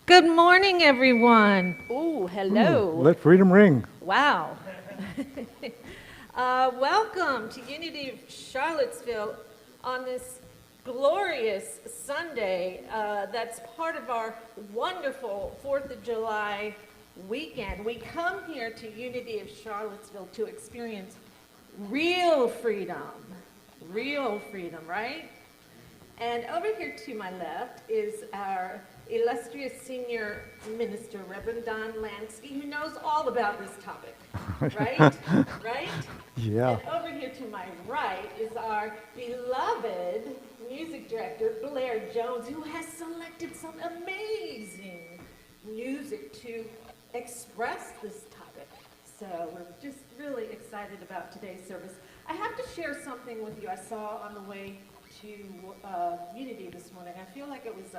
Good morning, everyone. Ooh, hello. Let freedom ring. Wow. Welcome to Unity of Charlottesville on this glorious Sunday that's part of our wonderful 4th of July weekend. We come here to Unity of Charlottesville to experience real freedom, right? And over here to my left is our illustrious senior minister, Reverend Don Lansky, who knows all about this topic, right? Right? Yeah. And over here to my right is our beloved music director, Blair Jones, who has selected some amazing music to express this topic. So we're just really excited about today's service. I have to share something with you I saw on the way to Unity this morning. I feel like it was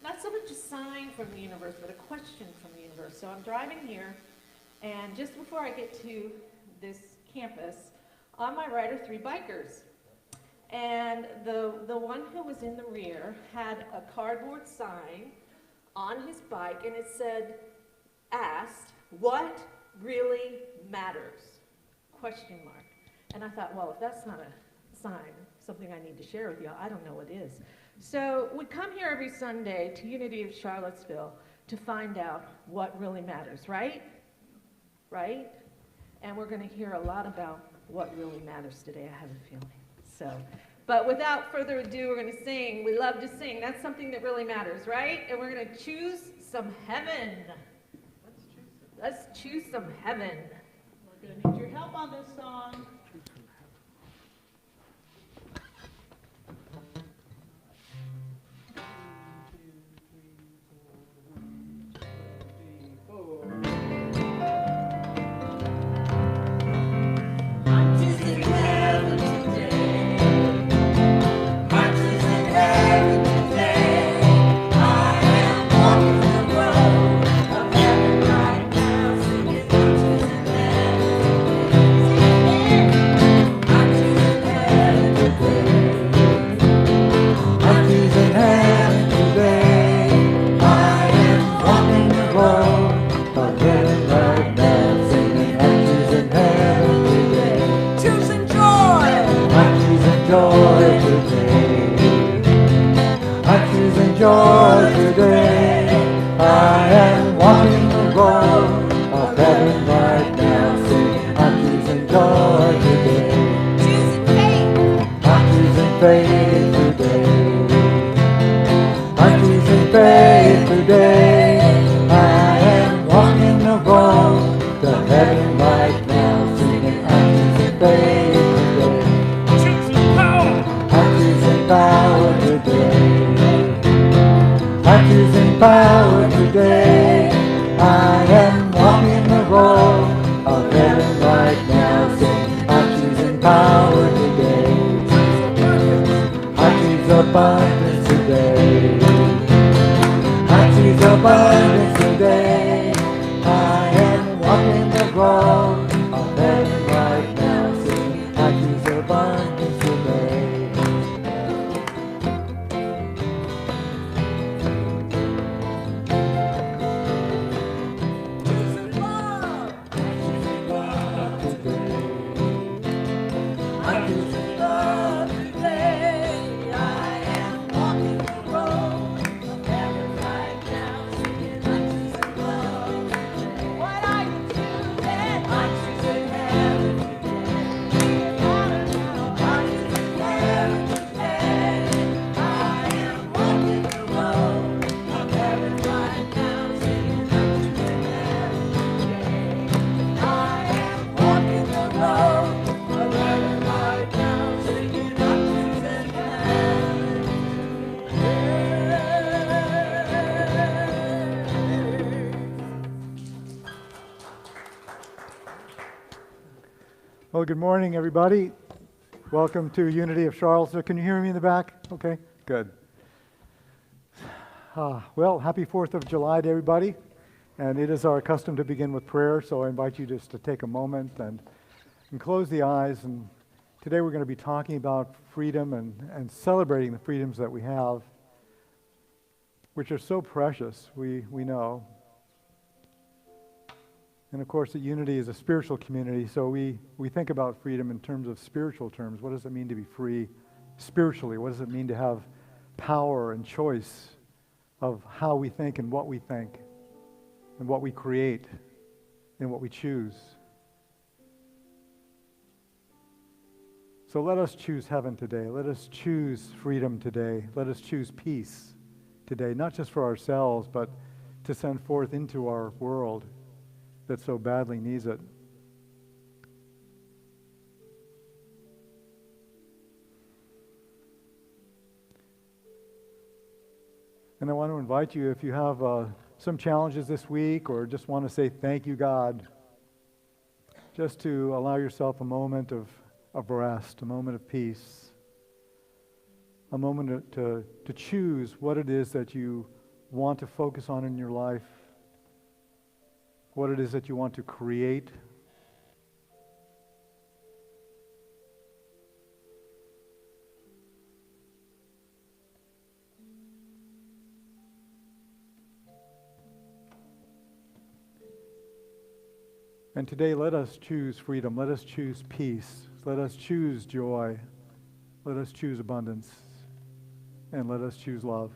not so much a sign from the universe, but a question from the universe. So I'm driving here, and just before I get to this campus, on my right are 3 bikers. And the one who was in the rear had a cardboard sign on his bike, and it asked, "What really matters?" Question mark. And I thought, well, if that's not a sign, something I need to share with you, I don't know what is. So we come here every Sunday to Unity of Charlottesville to find out what really matters, right? Right? And we're going to hear a lot about what really matters today, I have a feeling. So, but without further ado, we're going to sing. We love to sing. That's something that really matters, right? And we're going to choose some heaven. Let's choose some heaven. We're going to need your help on this song. Well, good morning, everybody. Welcome to Unity of Charlottesville. Can you hear me in the back? Okay, good. Well, happy 4th of July to everybody. And it is our custom to begin with prayer, so I invite you just to take a moment and close the eyes. And today we're going to be talking about freedom and celebrating the freedoms that we have. which are so precious, we know. And of course, the Unity is a spiritual community, so we think about freedom in terms of spiritual terms. What does it mean to be free spiritually? What does it mean to have power and choice of how we think and what we think and what we create and what we choose? So let us choose heaven today. Let us choose freedom today. Let us choose peace today, not just for ourselves, but to send forth into our world that so badly needs it. And I want to invite you, if you have some challenges this week or just want to say thank you, God, just to allow yourself a moment of rest, a moment of peace, a moment to choose what it is that you want to focus on in your life, what it is that you want to create. And today, let us choose freedom. Let us choose peace. Let us choose joy. Let us choose abundance. And let us choose love.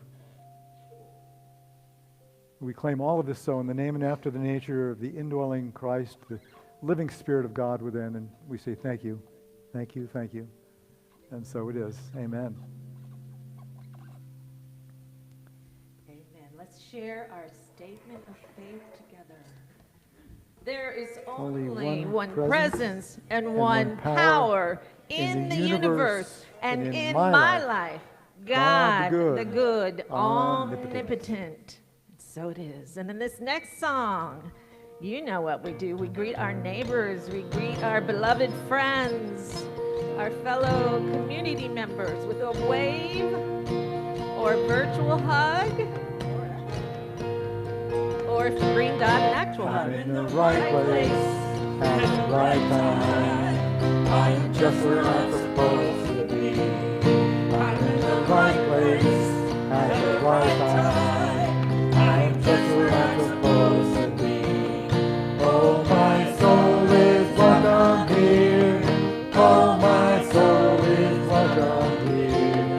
We claim all of this so in the name and after the nature of the indwelling Christ, the living Spirit of God within. And we say thank you, thank you, thank you. And so it is. Amen. Amen. Let's share our statement of faith together. There is only one presence and one power in the universe and in my life. God, the good, omnipotent. So it is. And in this next song, you know what we do. We greet our neighbors. We greet our beloved friends, our fellow community members with a wave or a virtual hug, or if the green dot, an actual hug. I'm in the right place at the right time. I am just where I'm supposed to be. I'm in the right place at the right time. I am just where I'm supposed to be. Oh, my soul is welcome here. Oh, my soul is welcome here.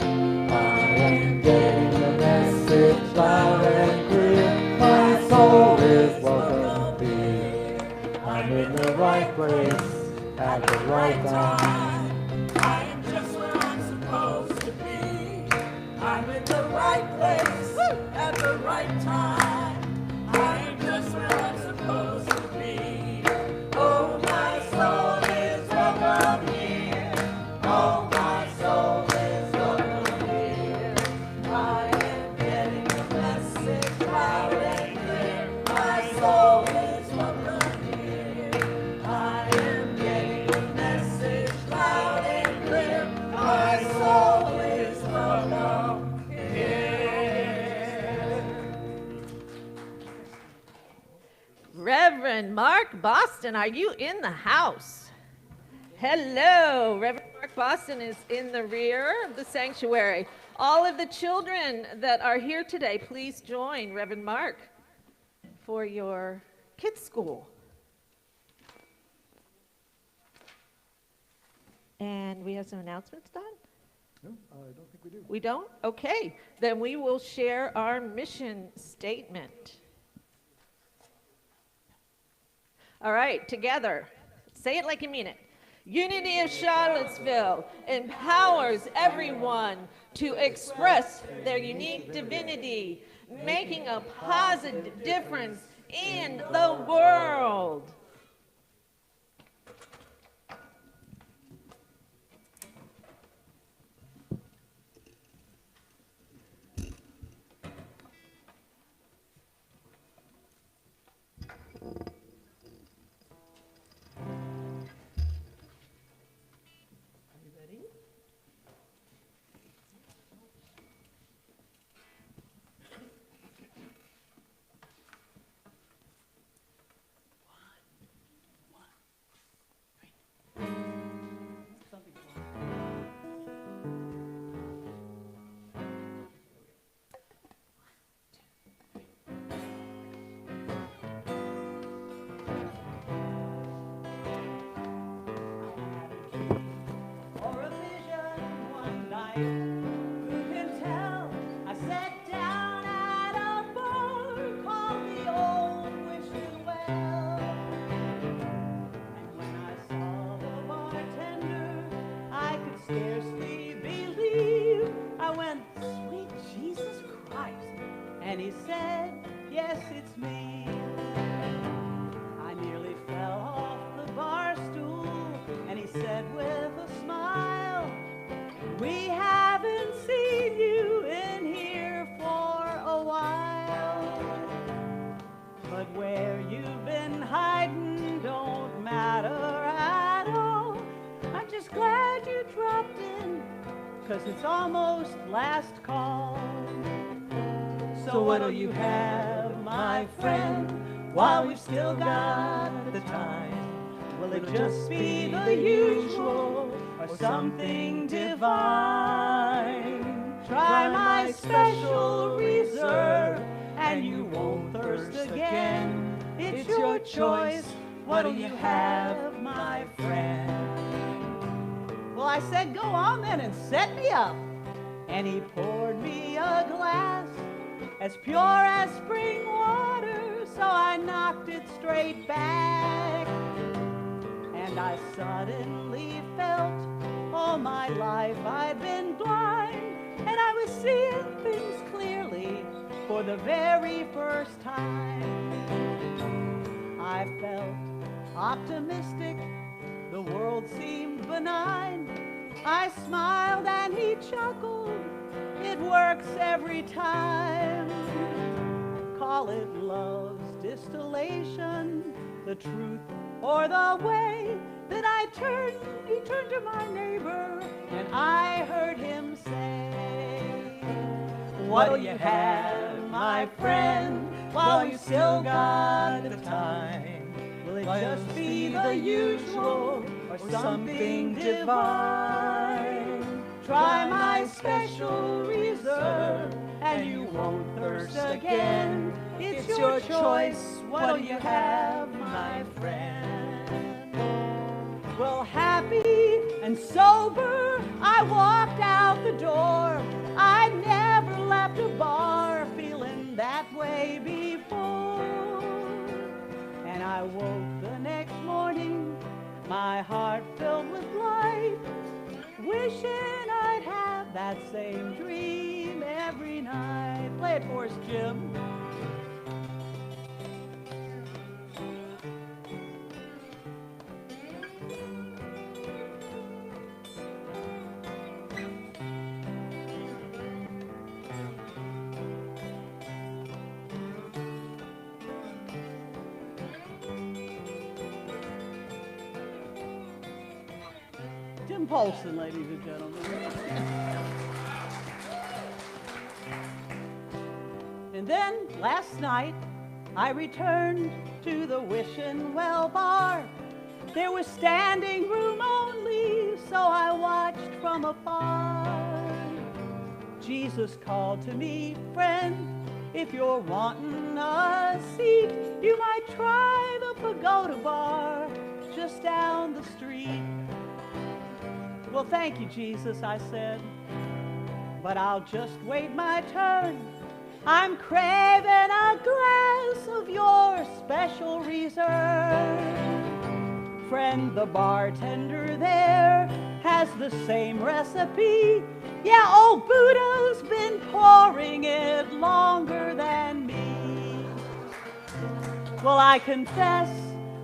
I am getting the message loud and clear. My soul is welcome here. I'm in the right place at the right time. I am just where I'm supposed to be. I'm in the right place at the right time. I am just where I'm supposed to be. Oh, my soul is welcome here. Oh, my soul is welcome here. I am getting the message loud and clear. My soul is welcome here. I am getting the message loud and clear. My soul is welcome here. Reverend Mark Boston, are you in the house? Hello. Reverend Mark Boston is in the rear of the sanctuary. All of the children that are here today, please join Reverend Mark for your kids' school. And we have some announcements, Don? No, I don't think we do. We don't? Okay. Then we will share our mission statement. All right, together. Say it like you mean it. Unity of Charlottesville empowers everyone to express their unique divinity, making a positive difference in the world. And he said, yes, it's me. I nearly fell off the bar stool, and he said with a smile, we haven't seen you in here for a while. But where you've been hiding don't matter at all. I'm just glad you dropped in, 'cause it's almost last call. So what'll you have, my friend, while we've still got the time? Will it just be the usual or something divine? Try my special reserve and you won't thirst again. It's your choice. What'll you have, my friend? Well, I said, go on then and set me up. And he poured me a glass as pure as spring water, so I knocked it straight back. And I suddenly felt all my life I'd been blind, and I was seeing things clearly for the very first time. I felt optimistic, the world seemed benign. I smiled and he chuckled, it works every time. Call it love's distillation, the truth or the way that I turned. He turned to my neighbor and I heard him say, what'll you have, my friend, while you still got the time? Will it just be the usual or something divine? Try my special reserve and you won't thirst again. It's your choice. What'll you have, my friend? Well, happy and sober, I walked out the door. I'd never left a bar feeling that way before. And I woke the next morning, my heart filled with light, wishing I'd have that same dream every night. Play it for us, Jim. Jim Polson, ladies and gentlemen. And then, last night, I returned to the Wishing Well bar. There was standing room only, so I watched from afar. Jesus called to me, friend, if you're wanting a seat, you might try the Pagoda Bar just down the street. Well, thank you, Jesus, I said, but I'll just wait my turn. I'm craving a glass of your special reserve. Friend, the bartender there has the same recipe. Yeah, old Buddha's been pouring it longer than me. Well, I confess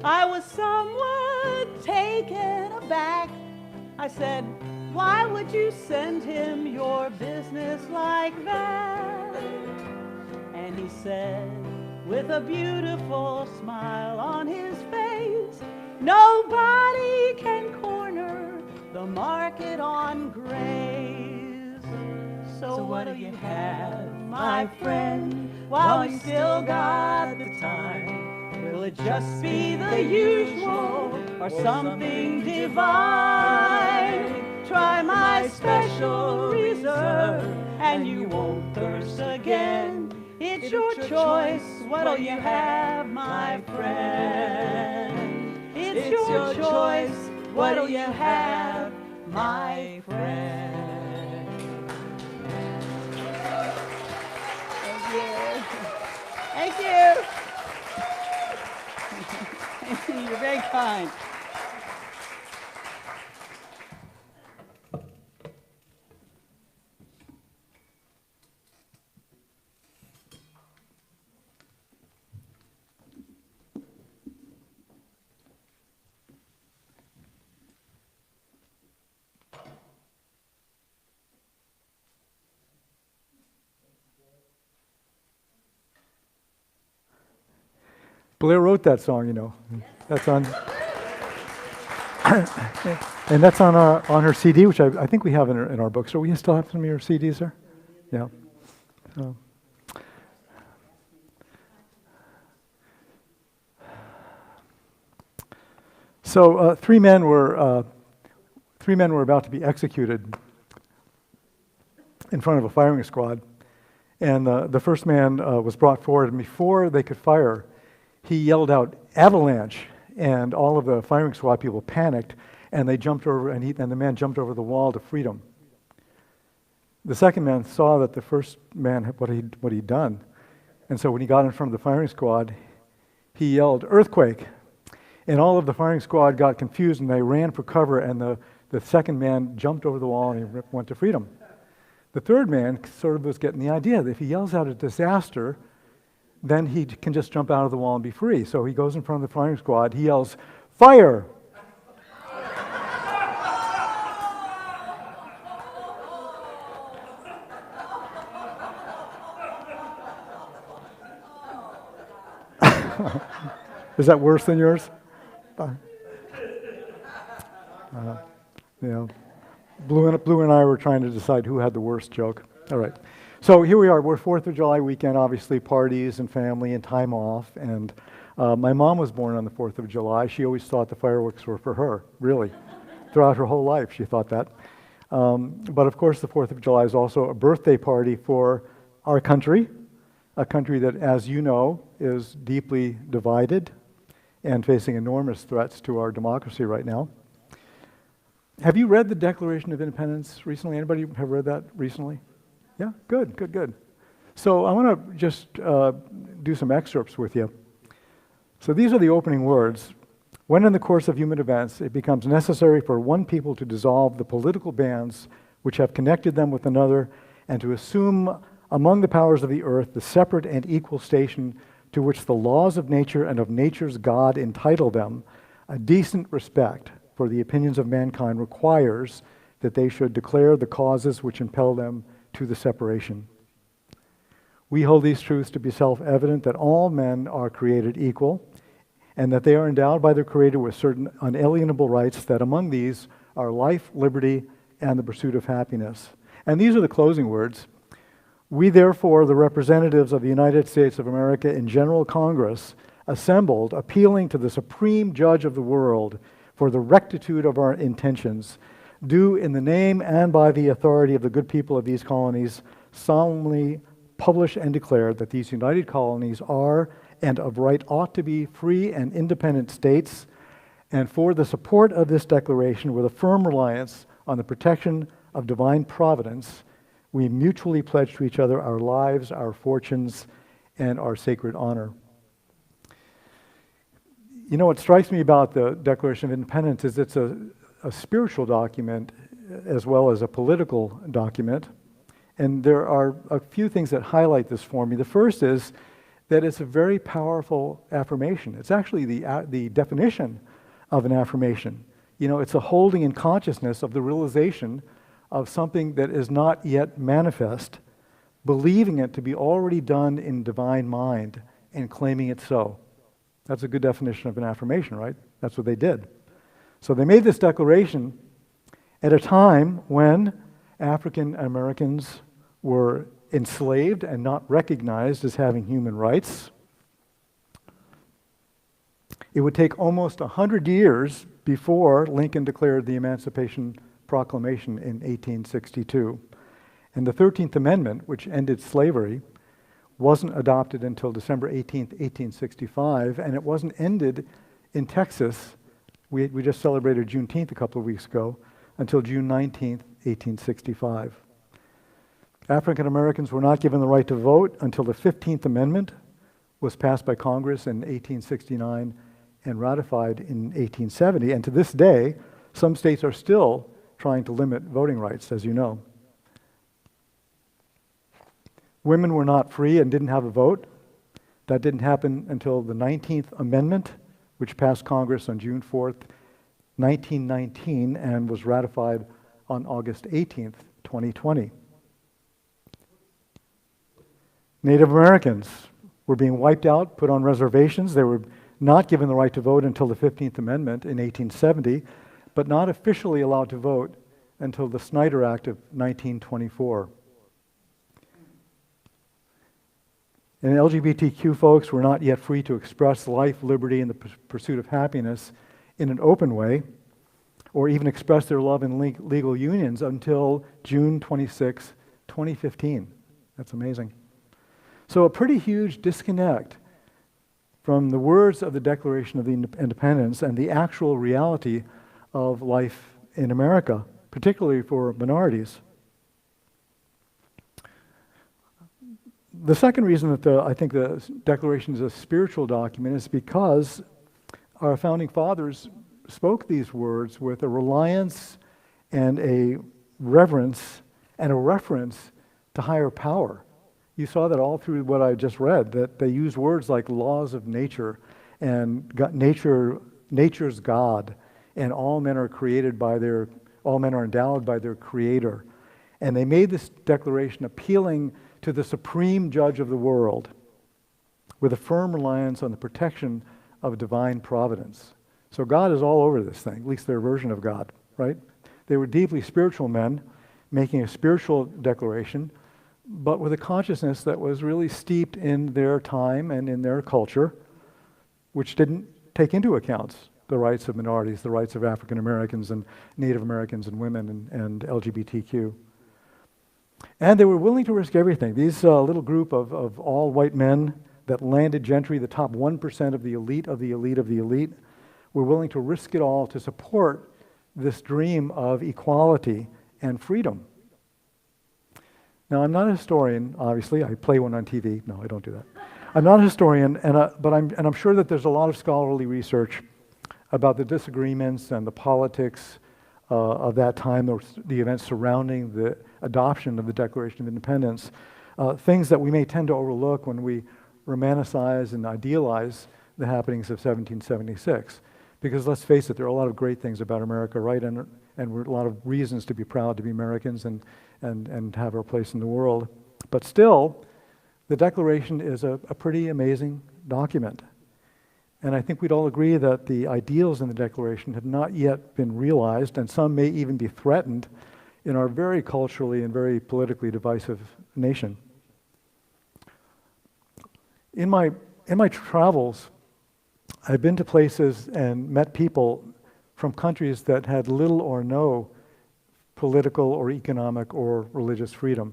I was somewhat taken aback. I said, why would you send him your business like that? And he said, with a beautiful smile on his face, nobody can corner the market on grace. So what do you have, my friend, while you still got the time? Will it just be the usual or something divine? Try my special reserve and you won't thirst again. It's your choice. What'll you have, my friend? It's your choice. What'll you have, my friend? Thank you. Thank you. You're very kind. Blair wrote that song, you know. That's on, and that's on her CD, which I think we have in our bookstore. We still have some of your CDs there? Yeah. So three men were about to be executed in front of a firing squad, and the first man was brought forward, and before they could fire, he yelled out, "Avalanche!" And all of the firing squad people panicked, and they jumped over, and the man jumped over the wall to freedom. The second man saw that the first man what he'd done, and so when he got in front of the firing squad, he yelled, "Earthquake!" And all of the firing squad got confused, and they ran for cover, and the second man jumped over the wall, and he went to freedom. The third man sort of was getting the idea that if he yells out a disaster, then he can just jump out of the wall and be free. So he goes in front of the firing squad, he yells, "Fire!" Is that worse than yours? Blue and I were trying to decide who had the worst joke. All right. So here we are. We're 4th of July weekend, obviously parties and family and time off. And my mom was born on the 4th of July. She always thought the fireworks were for her, really. Throughout her whole life, she thought that. But of course, the 4th of July is also a birthday party for our country, a country that, as you know, is deeply divided and facing enormous threats to our democracy right now. Have you read the Declaration of Independence recently? Anybody have read that recently? Yeah, good. So I want to just do some excerpts with you. So these are the opening words. When in the course of human events it becomes necessary for one people to dissolve the political bands which have connected them with another and to assume among the powers of the earth the separate and equal station to which the laws of nature and of nature's God entitle them, a decent respect for the opinions of mankind requires that they should declare the causes which impel them to the separation. We hold these truths to be self-evident that all men are created equal and that they are endowed by their Creator with certain unalienable rights, that among these are life, liberty, and the pursuit of happiness. And these are the closing words. We therefore, the representatives of the United States of America in General Congress, assembled, appealing to the Supreme Judge of the world for the rectitude of our intentions, do in the name and by the authority of the good people of these colonies solemnly publish and declare that these united colonies are and of right ought to be free and independent states, and for the support of this declaration with a firm reliance on the protection of divine providence, we mutually pledge to each other our lives, our fortunes, and our sacred honor. You know, what strikes me about the Declaration of Independence is it's a spiritual document as well as a political document. And there are a few things that highlight this for me. The first is that it's a very powerful affirmation. It's actually the definition of an affirmation. You know, it's a holding in consciousness of the realization of something that is not yet manifest, believing it to be already done in divine mind and claiming it so. That's a good definition of an affirmation, right? That's what they did. So they made this declaration at a time when African Americans were enslaved and not recognized as having human rights. It would take almost 100 years before Lincoln declared the Emancipation Proclamation in 1862. And the 13th Amendment, which ended slavery, wasn't adopted until December 18th, 1865, and it wasn't ended in Texas. We just celebrated Juneteenth a couple of weeks ago, until June 19th, 1865. African Americans were not given the right to vote until the 15th Amendment was passed by Congress in 1869 and ratified in 1870. And to this day, some states are still trying to limit voting rights, as you know. Women were not free and didn't have a vote. That didn't happen until the 19th Amendment, which passed Congress on June 4th, 1919, and was ratified on August 18th, 2020. Native Americans were being wiped out, put on reservations. They were not given the right to vote until the 15th Amendment in 1870, but not officially allowed to vote until the Snyder Act of 1924. And LGBTQ folks were not yet free to express life, liberty, and the pursuit of happiness in an open way, or even express their love in legal unions until June 26, 2015. That's amazing. So a pretty huge disconnect from the words of the Declaration of Independence and the actual reality of life in America, particularly for minorities. The second reason that I think the Declaration is a spiritual document is because our founding fathers spoke these words with a reliance and a reverence and a reference to higher power. You saw that all through what I just read, that they use words like laws of nature and nature's God, and all men are endowed by their Creator. And they made this declaration appealing to the supreme judge of the world with a firm reliance on the protection of divine providence. So God is all over this thing, at least their version of God, right? They were deeply spiritual men making a spiritual declaration, but with a consciousness that was really steeped in their time and in their culture, which didn't take into account the rights of minorities, the rights of African Americans and Native Americans and women and LGBTQ. And they were willing to risk everything. These little group of all white men, that landed gentry, the top 1% of the elite of the elite of the elite, were willing to risk it all to support this dream of equality and freedom. Now, I'm not a historian, obviously. I play one on TV. No, I don't do that. I'm not a historian, but I'm sure that there's a lot of scholarly research about the disagreements and the politics of that time, the events surrounding the adoption of the Declaration of Independence, things that we may tend to overlook when we romanticize and idealize the happenings of 1776. Because let's face it, there are a lot of great things about America, right? And we're a lot of reasons to be proud to be Americans and have our place in the world. But still, the Declaration is a pretty amazing document. And I think we'd all agree that the ideals in the Declaration have not yet been realized, and some may even be threatened in our very culturally and very politically divisive nation. In my travels, I've been to places and met people from countries that had little or no political or economic or religious freedom.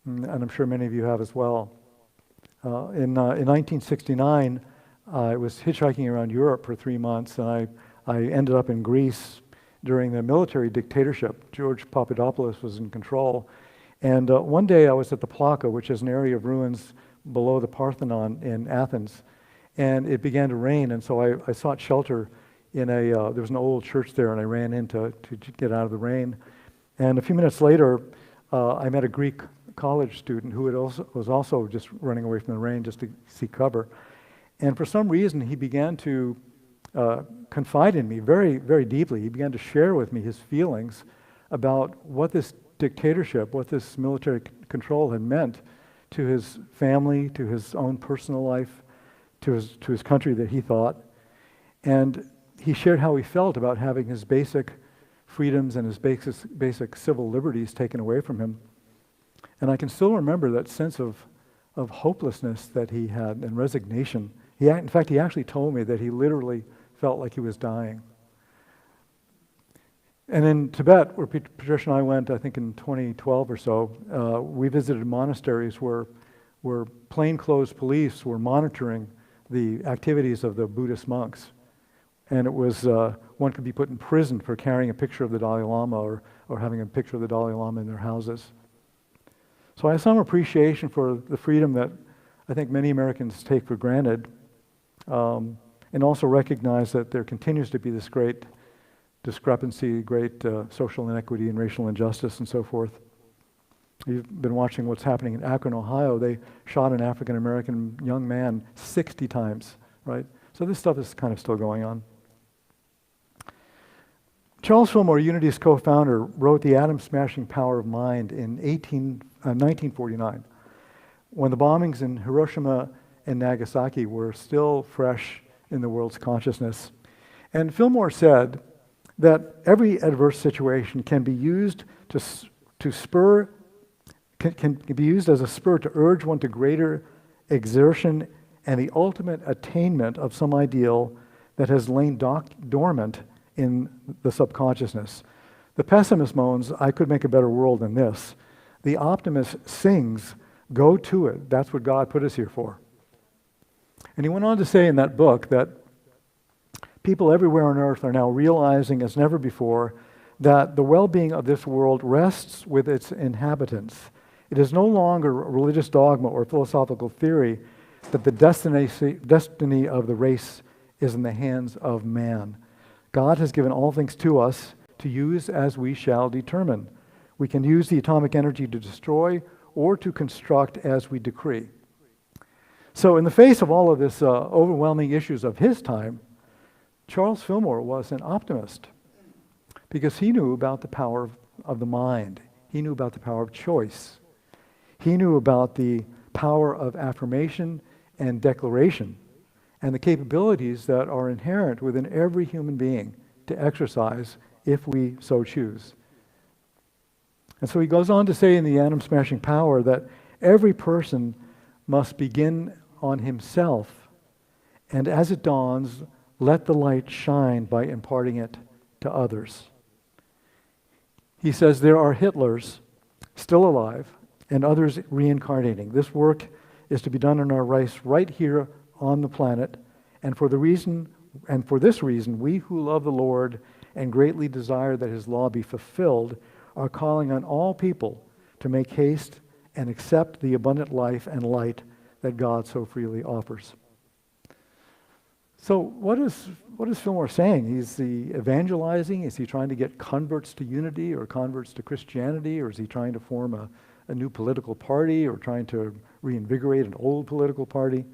And I'm sure many of you have as well. In 1969, I was hitchhiking around Europe for 3 months, and I ended up in Greece during the military dictatorship. George Papadopoulos was in control. And one day I was at the Plaka, which is an area of ruins below the Parthenon in Athens, and it began to rain, and so I sought shelter in there was an old church there, and I ran in to get out of the rain. And a few minutes later, I met a Greek college student who was also just running away from the rain just to seek cover. And for some reason, he began to confide in me very, very deeply. He began to share with me his feelings about what this dictatorship, what this military control had meant to his family, to his own personal life, to his country that he thought. And he shared how he felt about having his basic freedoms and his basic civil liberties taken away from him. And I can still remember that sense of hopelessness that he had and resignation. In fact, he actually told me that he literally felt like he was dying. And in Tibet, where Patricia and I went, I think in 2012 or so, we visited monasteries where plainclothes police were monitoring the activities of the Buddhist monks. And it was, one could be put in prison for carrying a picture of the Dalai Lama or having a picture of the Dalai Lama in their houses. So I have some appreciation for the freedom that I think many Americans take for granted, and also recognize that there continues to be this great discrepancy, great social inequity and racial injustice and so forth. You've been watching what's happening in Akron, Ohio. They shot an African-American young man 60 times, right? So this stuff is kind of still going on. Charles Fillmore, Unity's co-founder, wrote The Atom-Smashing Power of Mind in 1949. when the bombings in Hiroshima and Nagasaki were still fresh in the world's consciousness. And Fillmore said that every adverse situation can be used to spur, can be used as a spur to urge one to greater exertion and the ultimate attainment of some ideal that has lain dormant in the subconsciousness. The pessimist moans, "I could make a better world than this." The optimist sings, "Go to it. That's what God put us here for." And he went on to say in that book that people everywhere on earth are now realizing as never before that the well-being of this world rests with its inhabitants. It is no longer a religious dogma or philosophical theory that the destiny of the race is in the hands of man. God has given all things to us to use as we shall determine. We can use the atomic energy to destroy or to construct as we decree. So in the face of all of this overwhelming issues of his time, Charles Fillmore was an optimist because he knew about the power of the mind. He knew about the power of choice. He knew about the power of affirmation and declaration and the capabilities that are inherent within every human being to exercise if we so choose. And so he goes on to say in the Atom Smashing Power that every person must begin on himself, and as it dawns, let the light shine by imparting it to others. He says there are Hitlers still alive and others reincarnating. This work is to be done in our race right here on the planet, and for this reason, we who love the Lord and greatly desire that his law be fulfilled are calling on all people to make haste and accept the abundant life and light that God so freely offers. So what is Fillmore saying? Is he evangelizing? Is he trying to get converts to unity or converts to Christianity? Or is he trying to form a new political party or trying to reinvigorate an old political party?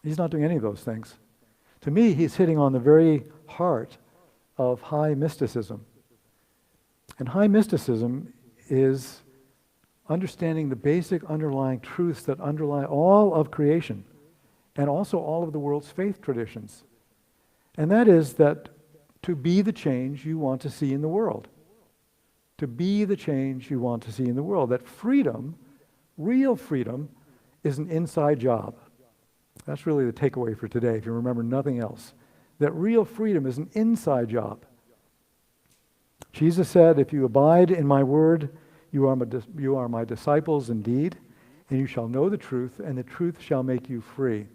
He's not doing any of those things. To me, he's hitting on the very heart of high mysticism. And high mysticism is understanding the basic underlying truths that underlie all of creation and also all of the world's faith traditions. And that is that to be the change you want to see in the world. To be the change you want to see in the world. That freedom, real freedom, is an inside job. That's really the takeaway for today, if you remember nothing else. That real freedom is an inside job. Jesus said, "If you abide in my word, you are my disciples indeed, and you shall know the truth, and the truth shall make you free."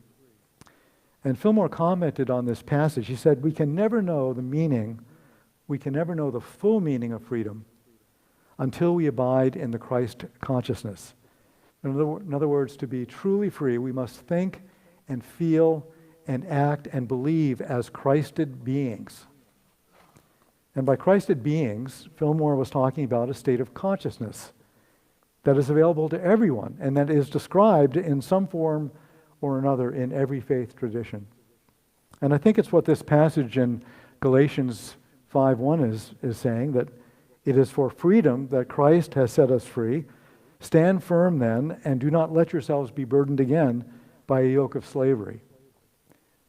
And Fillmore commented on this passage. He said, we can never know the meaning, we can never know the full meaning of freedom until we abide in the Christ consciousness. In other words, to be truly free, we must think and feel and act and believe as Christed beings. And by Christed beings, Fillmore was talking about a state of consciousness that is available to everyone and that is described in some form or another in every faith tradition. And I think it's what this passage in Galatians 5:1 is saying, that it is for freedom that Christ has set us free. Stand firm then, and do not let yourselves be burdened again by a yoke of slavery.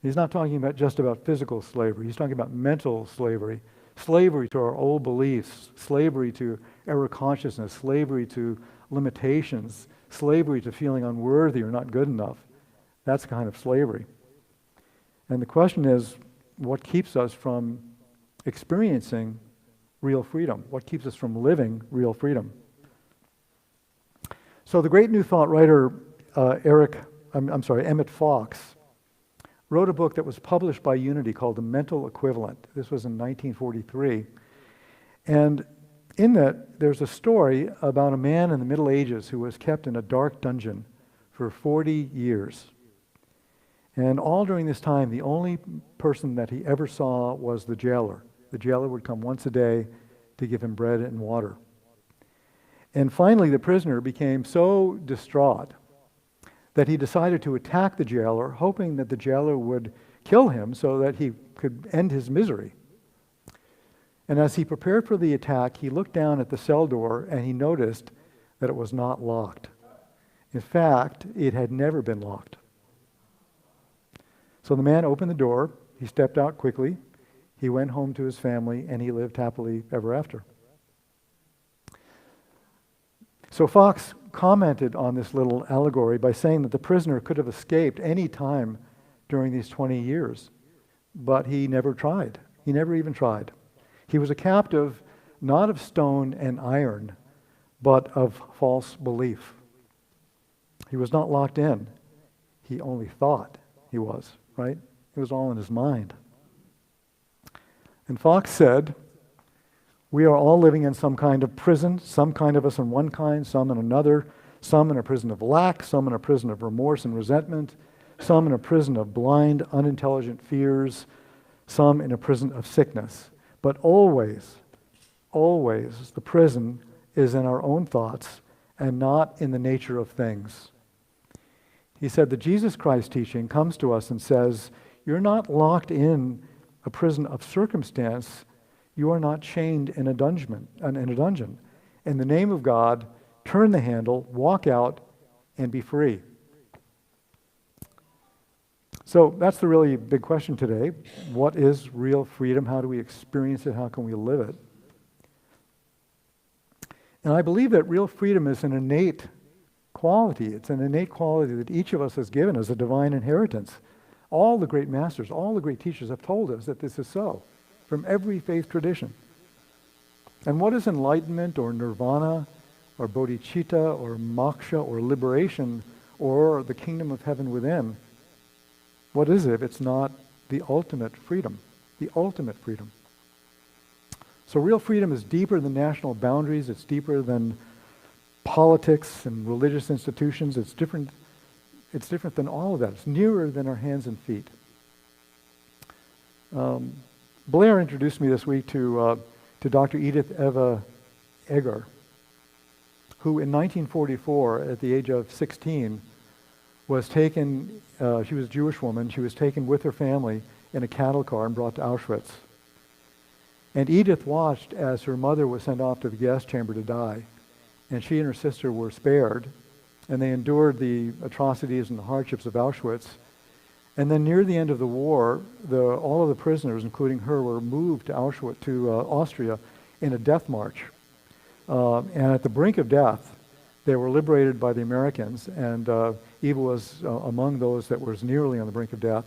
He's not talking about just about physical slavery. He's talking about mental slavery. Slavery to our old beliefs, slavery to error consciousness, slavery to limitations, slavery to feeling unworthy or not good enough. That's kind of slavery. And the question is, what keeps us from experiencing real freedom? What keeps us from living real freedom? So the great New Thought writer Emmett Fox wrote a book that was published by Unity called The Mental Equivalent. This was in 1943. And in that, there's a story about a man in the Middle Ages who was kept in a dark dungeon for 40 years. And all during this time, the only person that he ever saw was the jailer. The jailer would come once a day to give him bread and water. And finally, the prisoner became so distraught that he decided to attack the jailer, hoping that the jailer would kill him so that he could end his misery. And as he prepared for the attack, he looked down at the cell door and he noticed that it was not locked. In fact, it had never been locked. So the man opened the door, he stepped out quickly, he went home to his family, and he lived happily ever after. So Fox commented on this little allegory by saying that the prisoner could have escaped any time during these 20 years, but he never tried. He never even tried. He was a captive not of stone and iron, but of false belief. He was not locked in. He only thought he was, right? It was all in his mind. And Fox said, we are all living in some kind of prison, some kind of us in one kind, some in another, some in a prison of lack, some in a prison of remorse and resentment, some in a prison of blind, unintelligent fears, some in a prison of sickness. But always, always, the prison is in our own thoughts and not in the nature of things. He said the Jesus Christ teaching comes to us and says, you're not locked in a prison of circumstance. You are not chained in a dungeon. In the name of God, turn the handle, walk out, and be free. So that's the really big question today. What is real freedom? How do we experience it? How can we live it? And I believe that real freedom is an innate quality. It's an innate quality that each of us is given as a divine inheritance. All the great masters, all the great teachers have told us that this is so, from every faith tradition. And what is enlightenment or nirvana or bodhicitta or moksha or liberation or the kingdom of heaven within? What is it if it's not the ultimate freedom? The ultimate freedom. So real freedom is deeper than national boundaries. It's deeper than politics and religious institutions. It's different than all of that. It's nearer than our hands and feet. Blair introduced me this week to Dr. Edith Eva Eger, who in 1944, at the age of 16, was taken, she was a Jewish woman, she was taken with her family in a cattle car and brought to Auschwitz. And Edith watched as her mother was sent off to the gas chamber to die. And she and her sister were spared, and they endured the atrocities and the hardships of Auschwitz. And then near the end of the war, all of the prisoners, including her, were moved to Auschwitz, to Austria, in a death march. And at the brink of death, they were liberated by the Americans, and Eva was among those that was nearly on the brink of death.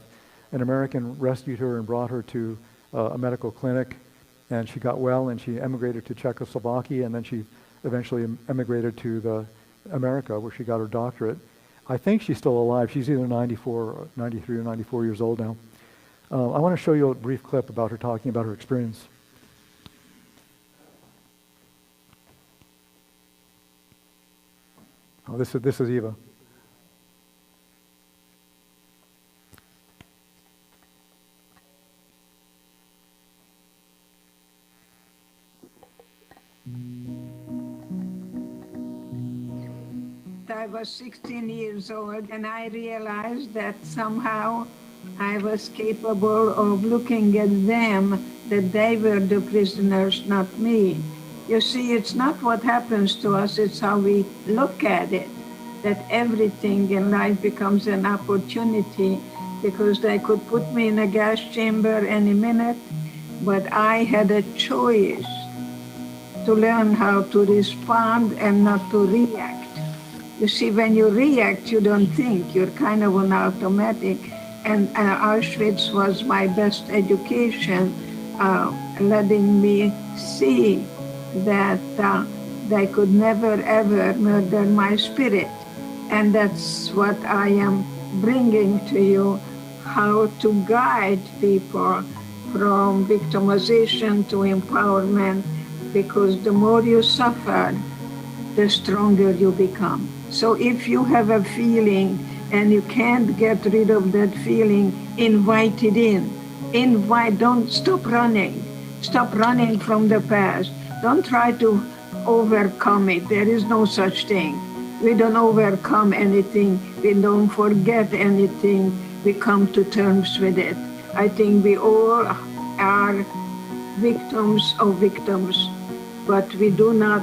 An American rescued her and brought her to a medical clinic, and she got well, and she emigrated to Czechoslovakia, and then she eventually emigrated to America, where she got her doctorate. I think she's still alive. She's either 93 or 94 years old now. I want to show you a brief clip about her talking about her experience. Oh, this is Eva. I was 16 years old, and I realized that somehow I was capable of looking at them, that they were the prisoners, not me. You see, it's not what happens to us, it's how we look at it, that everything in life becomes an opportunity, because they could put me in a gas chamber any minute, but I had a choice to learn how to respond and not to react. You see, when you react, you don't think. You're kind of on automatic. And Auschwitz was my best education, letting me see that they could never, ever murder my spirit. And that's what I am bringing to you, how to guide people from victimization to empowerment, because the more you suffer, the stronger you become. So if you have a feeling and you can't get rid of that feeling, invite it in. Don't stop running. Stop running from the past. Don't try to overcome it. There is no such thing. We don't overcome anything. We don't forget anything. We come to terms with it. I think we all are victims of victims, but we do not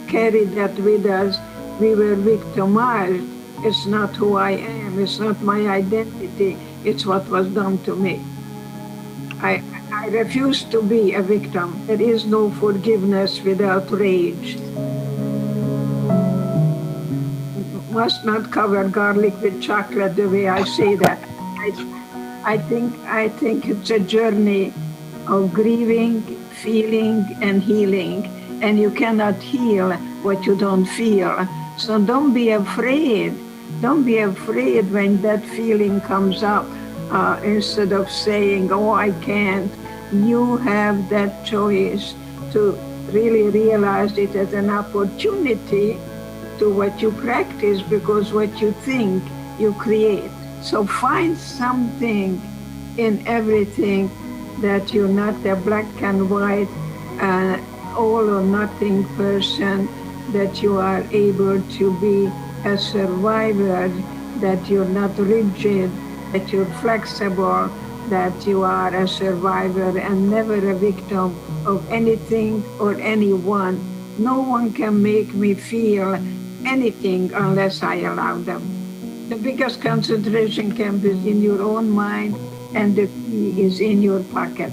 carry that with us. We were victimized, It's not who I am. It's not my identity. It's what was done to me. I refuse to be a victim. There is no forgiveness without rage. Must not cover garlic with chocolate the way I say that. I think it's a journey of grieving, feeling, and healing. And you cannot heal what you don't feel. So don't be afraid. Don't be afraid when that feeling comes up. Instead of saying, oh, I can't, you have that choice to really realize it as an opportunity to what you practice, because what you think, you create. So find something in everything that you're not a black and white, all or nothing person, that you are able to be a survivor, that you're not rigid, that you're flexible, that you are a survivor and never a victim of anything or anyone. No one can make me feel anything unless I allow them. The biggest concentration camp is in your own mind, and the key is in your pocket.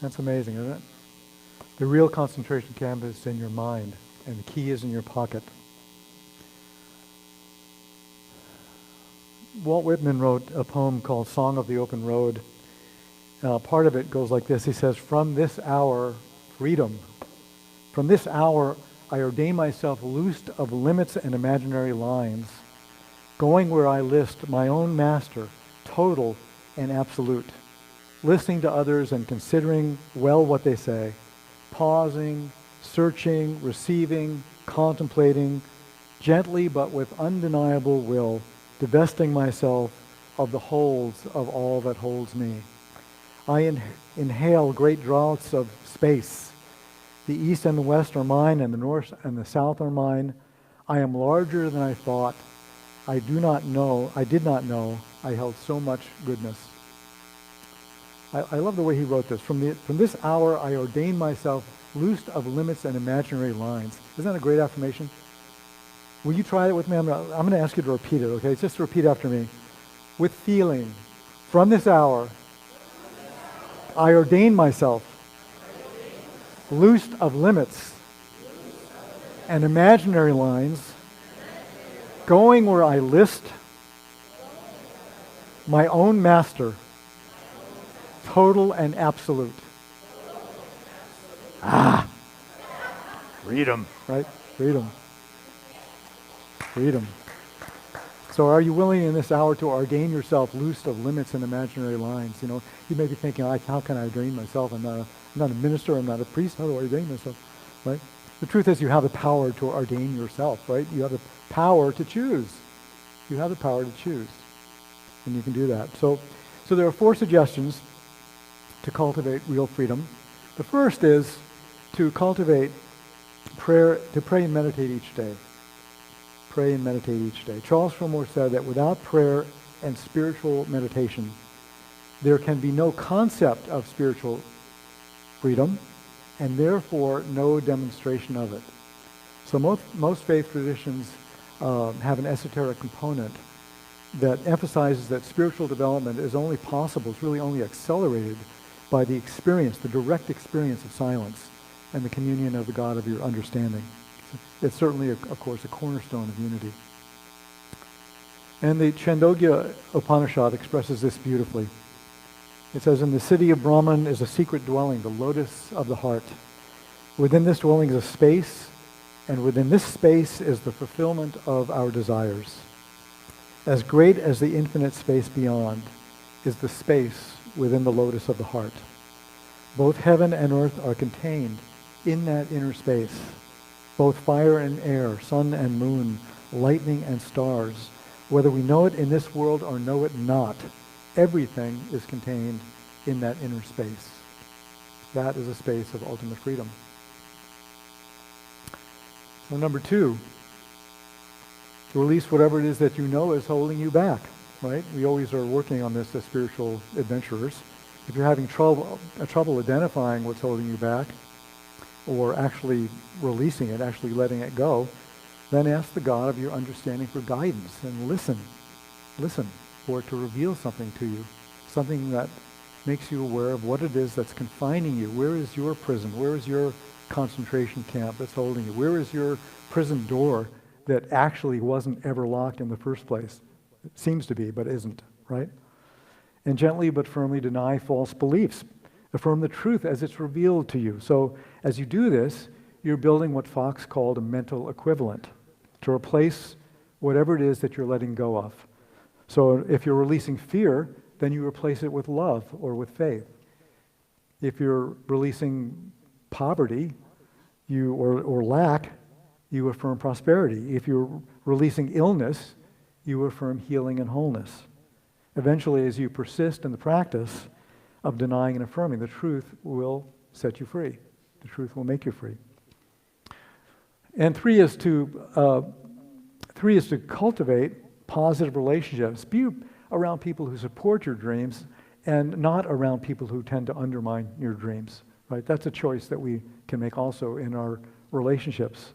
That's amazing, isn't it? The real concentration camp is in your mind, and the key is in your pocket. Walt Whitman wrote a poem called Song of the Open Road. Part of it goes like this. He says, from this hour, freedom. From this hour, I ordain myself loosed of limits and imaginary lines, going where I list, my own master, total and absolute, listening to others and considering well what they say, pausing, searching, receiving, contemplating, gently but with undeniable will, divesting myself of the holds of all that holds me. I inhale great draughts of space. The east and the west are mine, and the north and the south are mine. I am larger than I thought. I did not know I held so much goodness. I love the way he wrote this. From this hour, I ordain myself loosed of limits and imaginary lines. Isn't that a great affirmation? Will you try it with me? I'm going to ask you to repeat it, okay? Just repeat after me. With feeling, from this hour, I ordain myself loosed of limits and imaginary lines, going where I list, my own master, total and absolute. Freedom, right? Freedom. Freedom. So are you willing in this hour to ordain yourself loosed of limits and imaginary lines? You know, you may be thinking, how can I ordain myself? I'm not a minister, I'm not a priest, how do I ordain myself, right? The truth is you have the power to ordain yourself, right? You have the power to choose. You have the power to choose. And you can do that. So there are 4 suggestions to cultivate real freedom. The first is to cultivate prayer, to pray and meditate each day. Pray and meditate each day. Charles Fillmore said that without prayer and spiritual meditation, there can be no concept of spiritual freedom, and therefore no demonstration of it. So most faith traditions have an esoteric component that emphasizes that spiritual development is only possible, it's really only accelerated by the experience, the direct experience of silence and the communion of the God of your understanding. It's certainly, of course, a cornerstone of unity. And the Chandogya Upanishad expresses this beautifully. It says, in the city of Brahman is a secret dwelling, the lotus of the heart. Within this dwelling is a space, and within this space is the fulfillment of our desires. As great as the infinite space beyond is the space within the lotus of the heart. Both heaven and earth are contained in that inner space. Both fire and air, sun and moon, lightning and stars, whether we know it in this world or know it not, everything is contained in that inner space. That is a space of ultimate freedom. So number 2, release whatever it is that you know is holding you back. right? We always are working on this as spiritual adventurers. If you're having trouble identifying what's holding you back, or actually releasing it, actually letting it go, then ask the God of your understanding for guidance and listen for it to reveal something to you, something that makes you aware of what it is that's confining you. Where is your prison? Where is your concentration camp that's holding you? Where is your prison door that actually wasn't ever locked in the first place? It seems to be, but isn't, right? And gently but firmly deny false beliefs. Affirm the truth as it's revealed to you. So as you do this, you're building what Fox called a mental equivalent to replace whatever it is that you're letting go of. So if you're releasing fear, then you replace it with love or with faith. If you're releasing poverty or lack, you affirm prosperity. If you're releasing illness, you affirm healing and wholeness. Eventually, as you persist in the practice of denying and affirming, the truth will set you free. The truth will make you free. And three is to cultivate positive relationships. Be around people who support your dreams and not around people who tend to undermine your dreams. Right? That's a choice that we can make also in our relationships.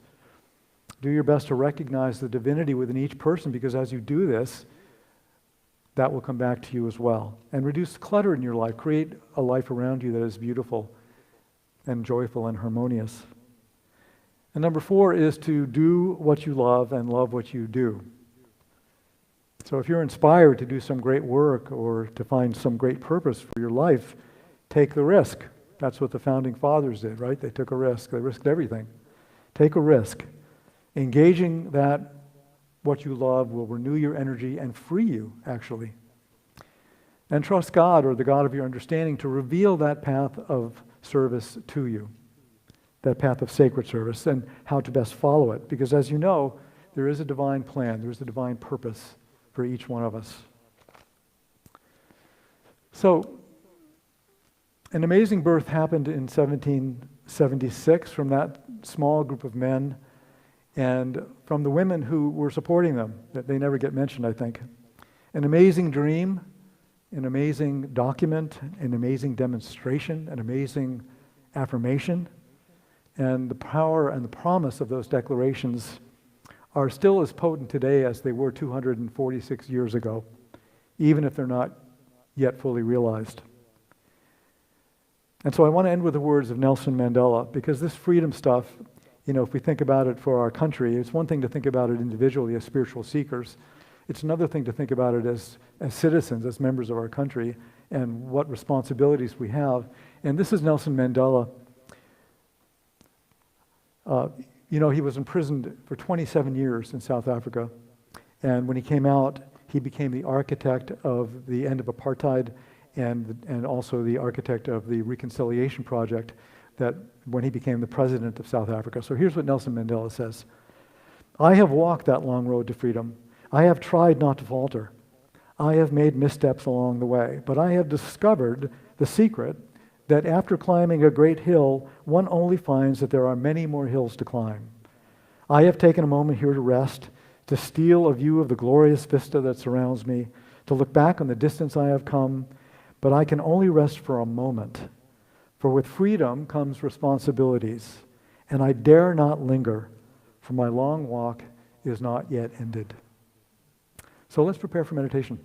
Do your best to recognize the divinity within each person, because as you do this, that will come back to you as well. And reduce clutter in your life. Create a life around you that is beautiful and joyful and harmonious. And number 4 is to do what you love and love what you do. So if you're inspired to do some great work or to find some great purpose for your life, take the risk. That's what the founding fathers did, right? They took a risk. They risked everything. Take a risk. Engaging that what you love will renew your energy and free you, actually. And trust God, or the God of your understanding, to reveal that path of service to you, that path of sacred service, and how to best follow it. Because as you know, there is a divine plan, there is a divine purpose for each one of us. So, an amazing birth happened in 1776 from that small group of men and from the women who were supporting them, that they never get mentioned, I think. An amazing dream, an amazing document, an amazing demonstration, an amazing affirmation. And the power and the promise of those declarations are still as potent today as they were 246 years ago, even if they're not yet fully realized. And so I want to end with the words of Nelson Mandela, because this freedom stuff, you know, if we think about it for our country, it's one thing to think about it individually as spiritual seekers. It's another thing to think about it as citizens, as members of our country, and what responsibilities we have. And this is Nelson Mandela. You know, he was imprisoned for 27 years in South Africa. And when he came out, he became the architect of the end of apartheid and also the architect of the Reconciliation Project that when he became the president of South Africa. So here's what Nelson Mandela says. I have walked that long road to freedom. I have tried not to falter. I have made missteps along the way, but I have discovered the secret that after climbing a great hill, one only finds that there are many more hills to climb. I have taken a moment here to rest, to steal a view of the glorious vista that surrounds me, to look back on the distance I have come, but I can only rest for a moment. For with freedom comes responsibilities, and I dare not linger, for my long walk is not yet ended. So let's prepare for meditation.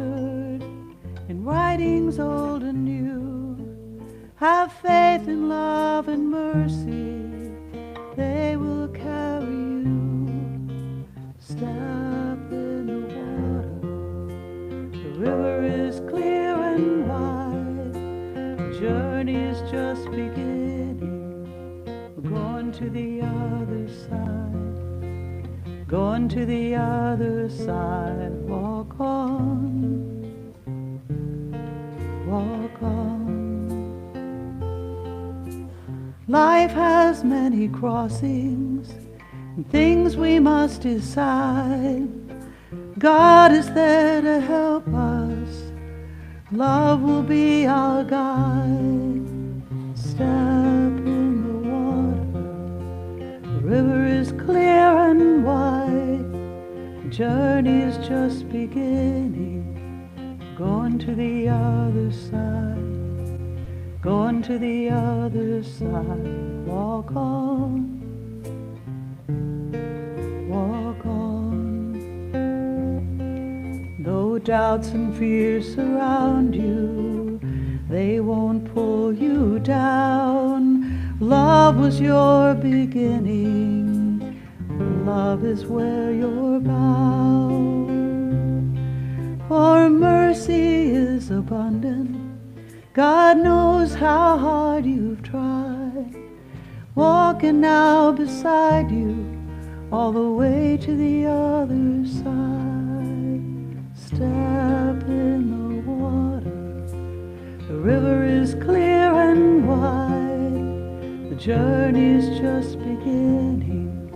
scattered in writings old and new. Have faith in love and mercy, they will carry you. Step in the water, the river is clear and wide. The journey is just beginning. We're going to the other side, going to the other side. Walk on, walk on. Life has many crossings and things we must decide. God is there to help us. Love will be our guide. Step in the water. The river is clear and wide. The journey is just beginning. Going to the other side. Going to the other side. Walk on, walk on. Though doubts and fears surround you, they won't pull you down. Love was your beginning. Love is where you're bound. For mercy is abundant. God knows how hard you've tried, walking now beside you, all the way to the other side. Step in the water, the river is clear and wide. The journey is just beginning.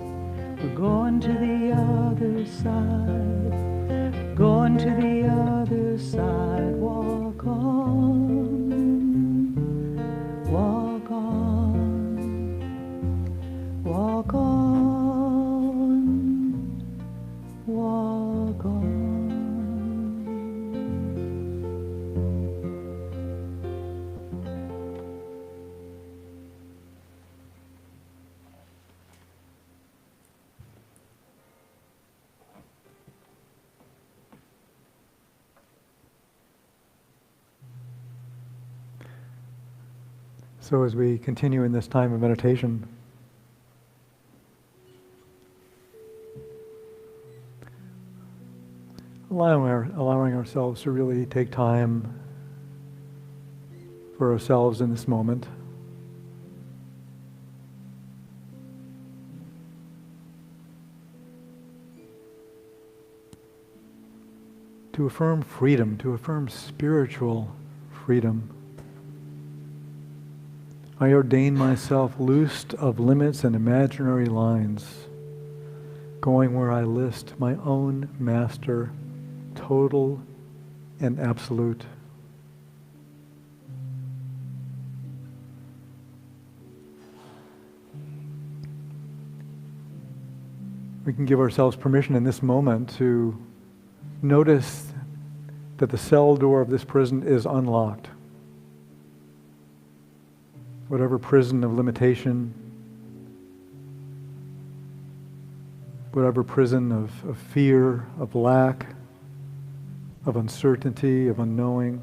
We're going to the other side, going to the other side. Walk on. Walk on, walk on, walk on. So as we continue in this time of meditation, allowing ourselves to really take time for ourselves in this moment. To affirm freedom, to affirm spiritual freedom. I ordain myself loosed of limits and imaginary lines, going where I list my own master, total and absolute. We can give ourselves permission in this moment to notice that the cell door of this prison is unlocked. Whatever prison of limitation, whatever prison of fear, of lack, of uncertainty, of unknowing,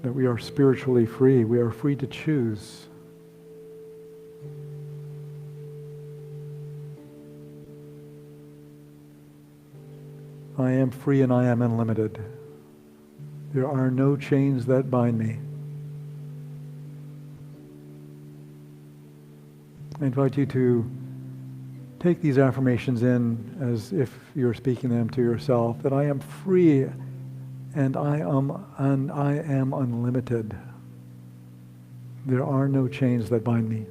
that we are spiritually free. We are free to choose. I am free and I am unlimited. There are no chains that bind me. I invite you to take these affirmations in as if you're speaking them to yourself, that I am free and I am unlimited. There are no chains that bind me.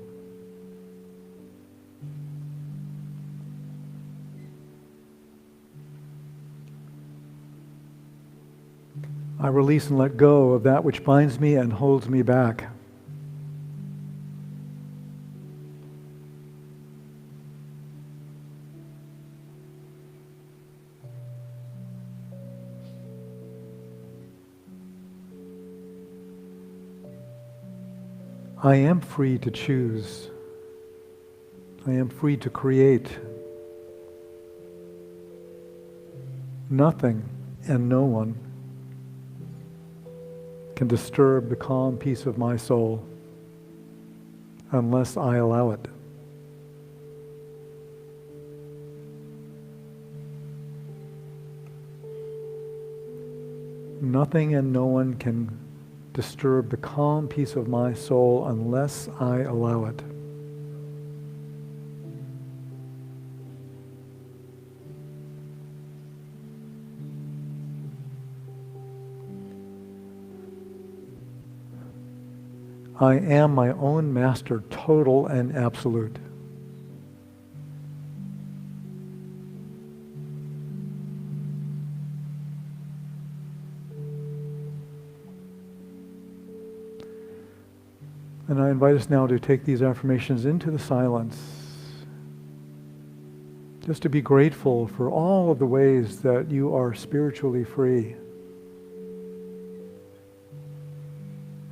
I release and let go of that which binds me and holds me back. I am free to choose I am free to create. Nothing and no one can disturb the calm peace of my soul unless I allow it. Nothing and no one can disturb the calm peace of my soul unless I allow it. I am my own master, total and absolute. And I invite us now to take these affirmations into the silence, just to be grateful for all of the ways that you are spiritually free.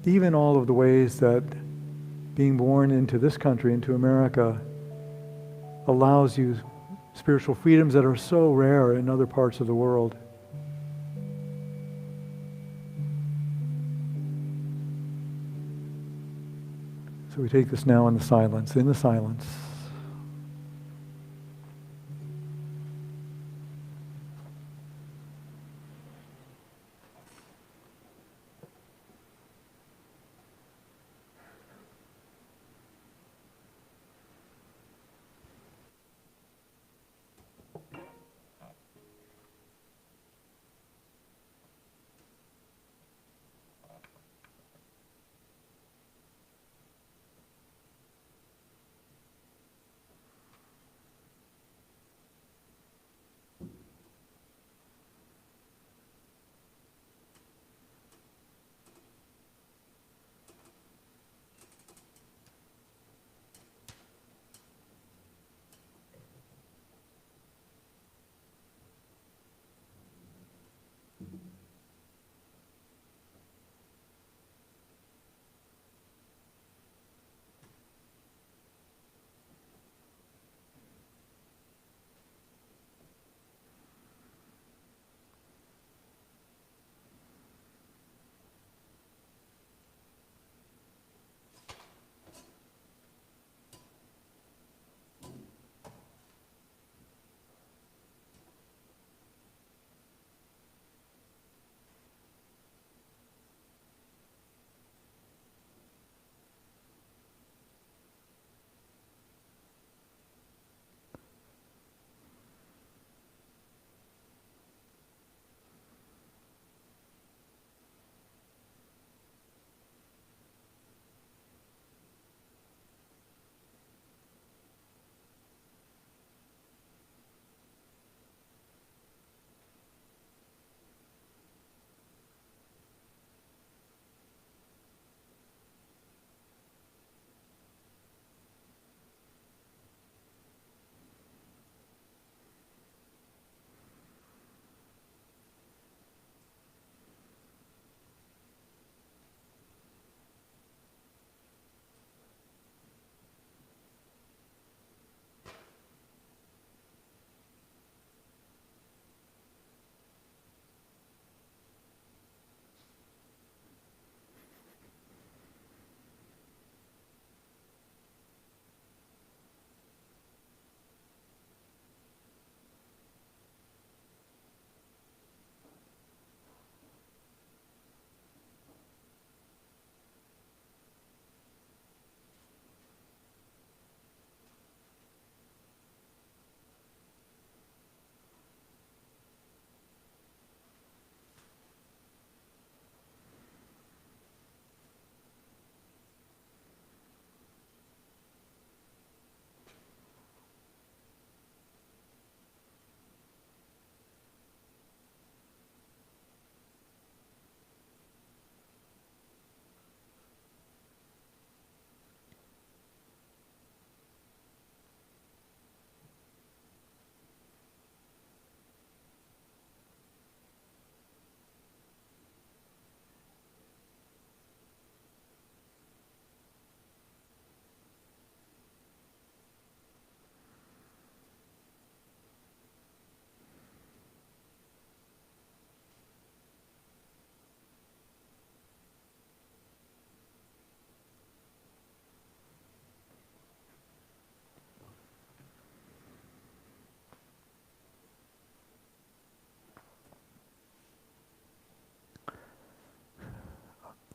Even all of the ways that being born into this country, into America, allows you spiritual freedoms that are so rare in other parts of the world. So we take this now in the silence,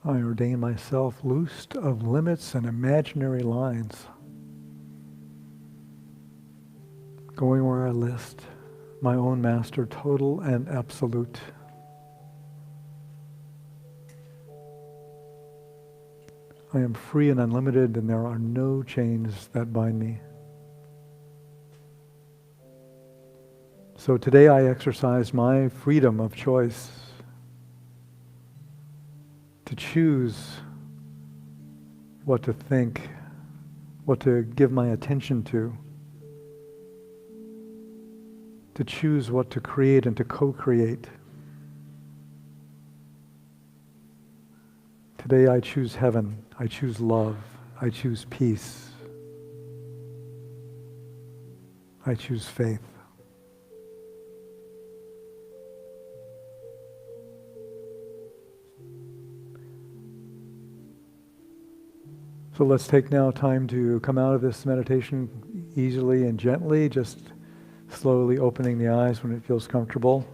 I ordain myself loosed of limits and imaginary lines, going where I list, my own master, total and absolute. I am free and unlimited, and there are no chains that bind me. So today I exercise my freedom of choice to choose what to think, what to give my attention to choose what to create and to co-create. Today I choose heaven, I choose love, I choose peace, I choose faith. So let's take now time to come out of this meditation easily and gently, just slowly opening the eyes when it feels comfortable.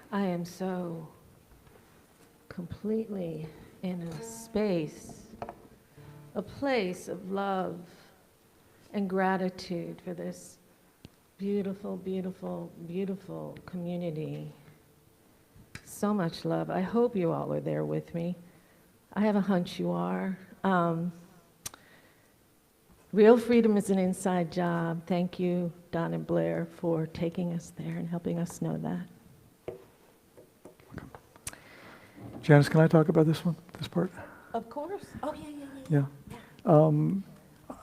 I am so completely in a space, a place of love and gratitude for this beautiful, beautiful, beautiful community. So much love. I hope you all are there with me. I have a hunch you are. Real freedom is an inside job. Thank you, Don and Blair, for taking us there and helping us know that. Janice, can I talk about this part? Of course. Oh, yeah.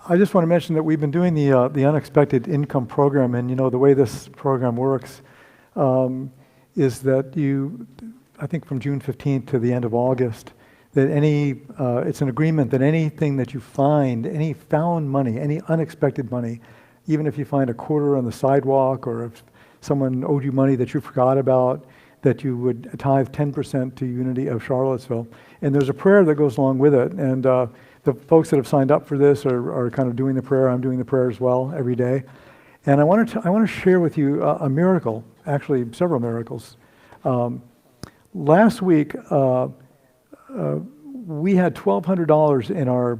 I just want to mention that we've been doing the Unexpected Income Program, and the way this program works is that I think from June 15th to the end of August, that it's an agreement that anything that you find, any found money, any unexpected money, even if you find a quarter on the sidewalk or if someone owed you money that you forgot about, that you would tithe 10% to Unity of Charlottesville. And there's a prayer that goes along with it. And the folks that have signed up for this are kind of doing the prayer. I'm doing the prayer as well every day. And I want to share with you a miracle, actually several miracles. Last week, we had $1,200 in our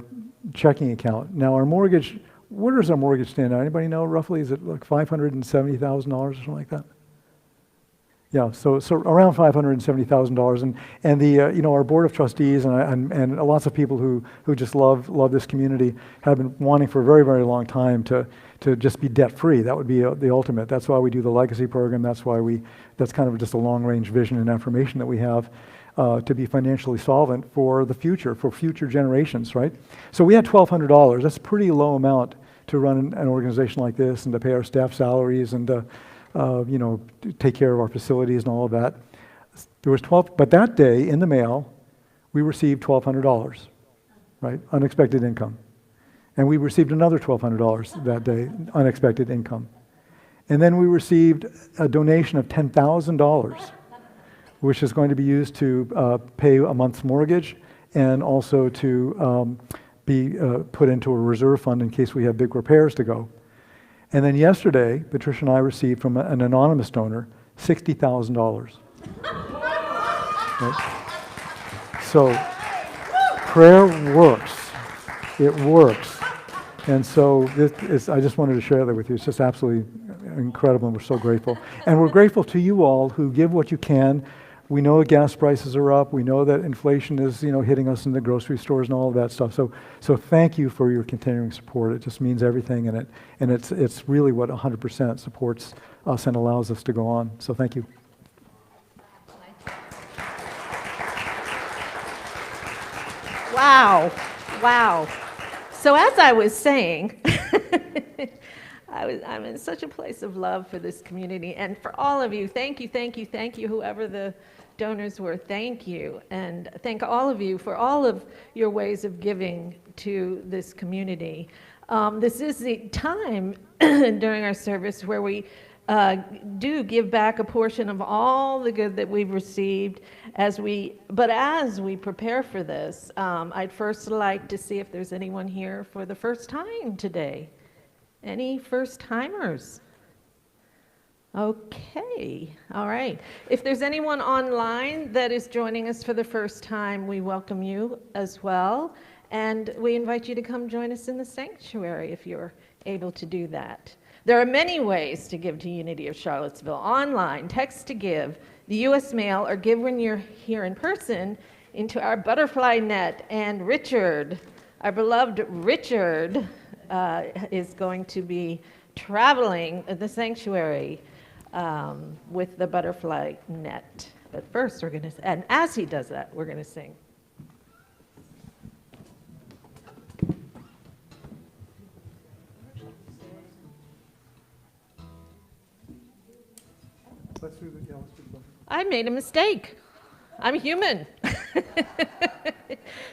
checking account. Now our mortgage, where does our mortgage stand now? Anybody know roughly? Is it like $570,000 or something like that? Yeah, so around $570,000, and the our board of trustees and lots of people who just love this community have been wanting for a very, very long time to just be debt free. That would be the ultimate. That's why we do the legacy program. That's kind of just a long range vision and affirmation that we have to be financially solvent for the future, for future generations, right? So we had $1,200. That's a pretty low amount to run an organization like this and to pay our staff salaries and take care of our facilities and all of that. There was but that day in the mail, we received $1,200, right? Unexpected income. And we received another $1,200 that day, unexpected income. And then we received a donation of $10,000, which is going to be used to pay a month's mortgage and also to be put into a reserve fund in case we have big repairs to go. And then yesterday, Patricia and I received from an anonymous donor $60,000. Right? So prayer works. It works. And so I just wanted to share that with you. It's just absolutely incredible, and we're so grateful. And we're grateful to you all who give what you can. We know gas prices are up. We know that inflation is, hitting us in the grocery stores and all of that stuff. So thank you for your continuing support. It just means everything, and it's really what 100% supports us and allows us to go on. So thank you. Wow. Wow. So as I was saying, I'm in such a place of love for this community and for all of you. Thank you, thank you, thank you, whoever the donors were. Thank you. And thank all of you for all of your ways of giving to this community. This is the time during our service where we do give back a portion of all the good that we've received as we prepare for this. I'd first like to see if there's anyone here for the first time today. Any first timers? Okay, all right. If there's anyone online that is joining us for the first time, we welcome you as well. And we invite you to come join us in the sanctuary if you're able to do that. There are many ways to give to Unity of Charlottesville. Online, text to give, the U.S. mail, or give when you're here in person into our butterfly net. And Richard, our beloved Richard, is going to be traveling the sanctuary with the butterfly net. But first, and as he does that, we're going to sing. I made a mistake. I'm human.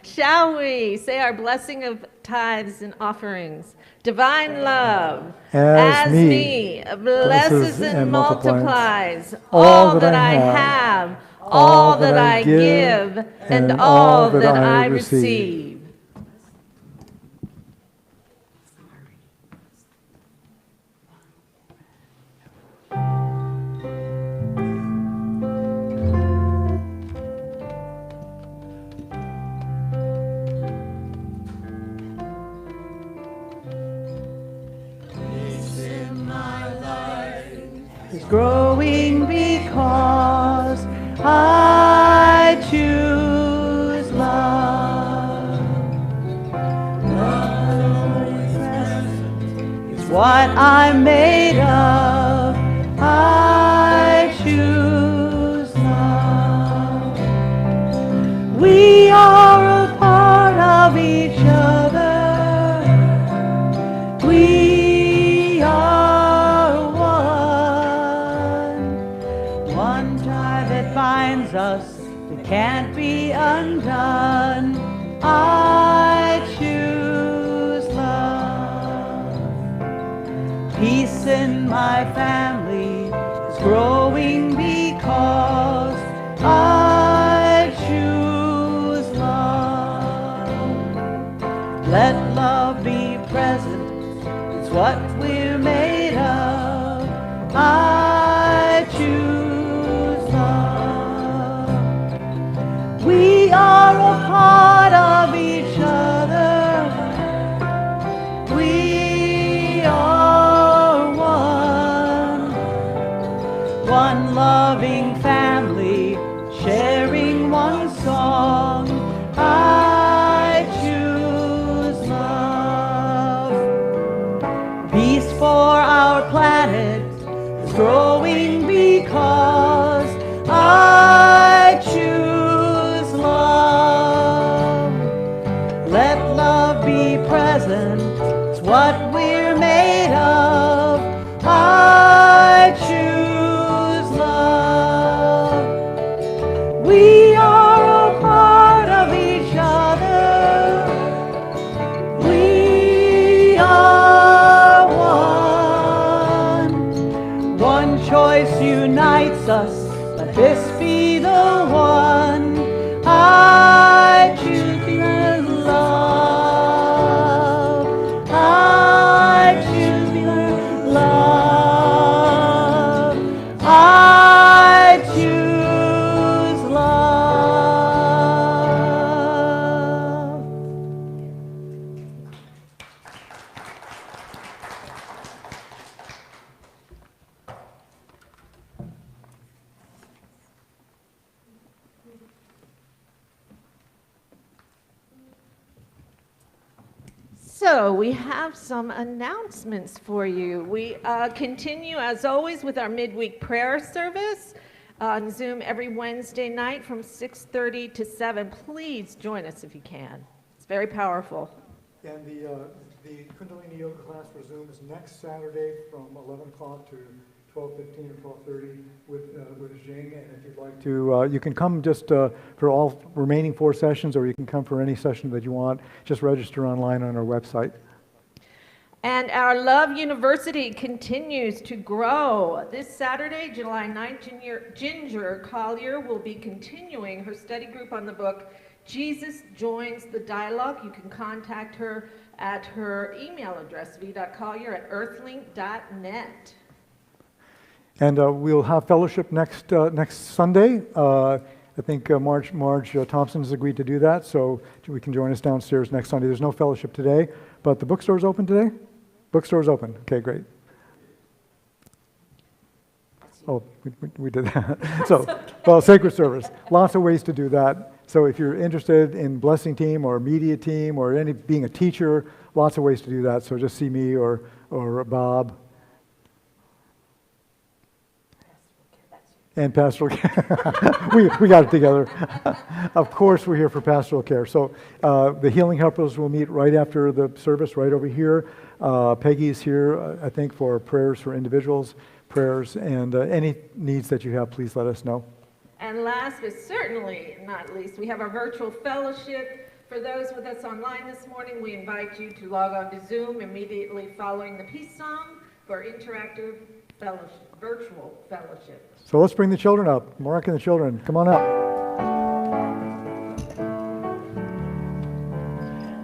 Shall we say our blessing of tithes and offerings? Divine love, as me, blesses and multiplies all that I have, all that I give, and all that I receive. Growing because I choose love. Love is what I'm made of. I choose love. We are a part of each other. We are one tie that binds us, that can't be undone. I choose love. Peace in my family is growing because I choose love. Let love be present, it's what we're made of. I choose love. We are a part of each other. We are one loving family, sharing one song. I choose love. Peace for our planet is growing because I choose love. Let love be present, it's what we're made of. I choose love. We are a part of each other. We are one choice unites us. Let this be the one. I choose love. I choose love. I choose love. So we have some announcements for you. We continue, as always, with our midweek prayer service on Zoom every Wednesday night from 6:30 to 7. Please join us if you can. It's very powerful. And the Kundalini Yoga class for Zoom is next Saturday from 11 o'clock to 12:15 or 12:30 with Jing. And if you'd like to, you can come just for all remaining 4 sessions, or you can come for any session that you want. Just register online on our website. And our Love University continues to grow. This Saturday, July 9th, Ginger Collier will be continuing her study group on the book, Jesus Joins the Dialogue. You can contact her at her email address, v.collier@earthlink.net. And we'll have fellowship next Sunday. I think Marge Thompson has agreed to do that, so we can join us downstairs next Sunday. There's no fellowship today, but the bookstore's open today? Bookstore's open. Okay, great. Oh, we did that. So, well, sacred service. Lots of ways to do that. So if you're interested in blessing team or media team or being a teacher, lots of ways to do that. So just see me or Bob. And pastoral care. we got it together. Of course, we're here for pastoral care. So the Healing Helpers will meet right after the service, right over here. Peggy's here, I think, for prayers for individuals, prayers, and any needs that you have, please let us know. And last but certainly not least, we have our virtual fellowship. For those with us online this morning, we invite you to log on to Zoom immediately following the peace song for interactive fellowship, virtual fellowship. So let's bring the children up. Mark and the children, come on up.